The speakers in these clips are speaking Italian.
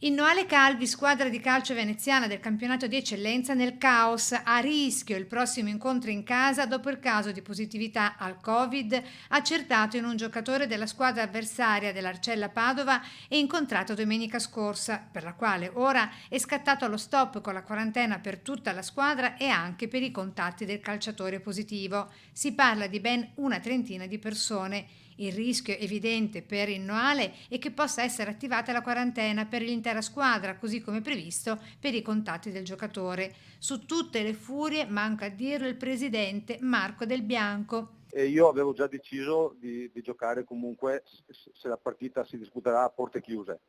Il Noale Calvi, squadra di calcio veneziana del campionato di eccellenza, nel caos, a rischio il prossimo incontro in casa dopo il caso di positività al Covid accertato in un giocatore della squadra avversaria dell'Arcella Padova e incontrato domenica scorsa, per la quale ora è scattato lo stop con la quarantena per tutta la squadra e anche per i contatti del calciatore positivo. Si parla di ben una trentina di persone. Il rischio evidente per il Noale è che possa essere attivata la quarantena per l'intera squadra, così come previsto per i contatti del giocatore. Su tutte le furie manca a dirlo il presidente Marco Del Bianco. E io avevo già deciso di giocare comunque se la partita si disputerà a porte chiuse.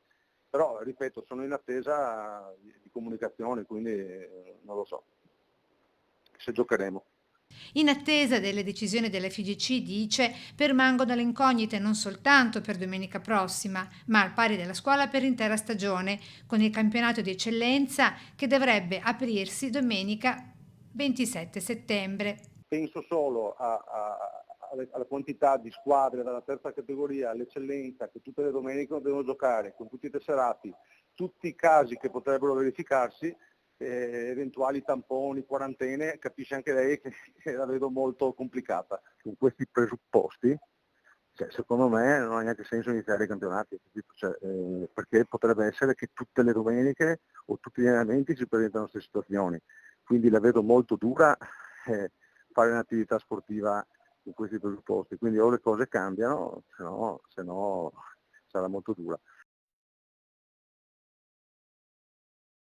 Però, ripeto, sono in attesa di comunicazioni, quindi non lo so se giocheremo. In attesa delle decisioni dell'FIGC, dice, permangono le incognite non soltanto per domenica prossima, ma al pari della scuola per l'intera stagione, con il campionato di eccellenza che dovrebbe aprirsi domenica 27 settembre. Penso solo alla quantità di squadre dalla terza categoria all'eccellenza che tutte le domeniche devono giocare, con tutti i tesserati, tutti i casi che potrebbero verificarsi, eventuali tamponi, quarantene, capisce anche lei che la vedo molto complicata. Con questi presupposti, cioè, secondo me non ha neanche senso iniziare i campionati, cioè, perché potrebbe essere che tutte le domeniche o tutti gli allenamenti si presentano queste situazioni. Quindi la vedo molto dura fare un'attività sportiva in questi presupposti. Quindi o le cose cambiano, se no sarà molto dura.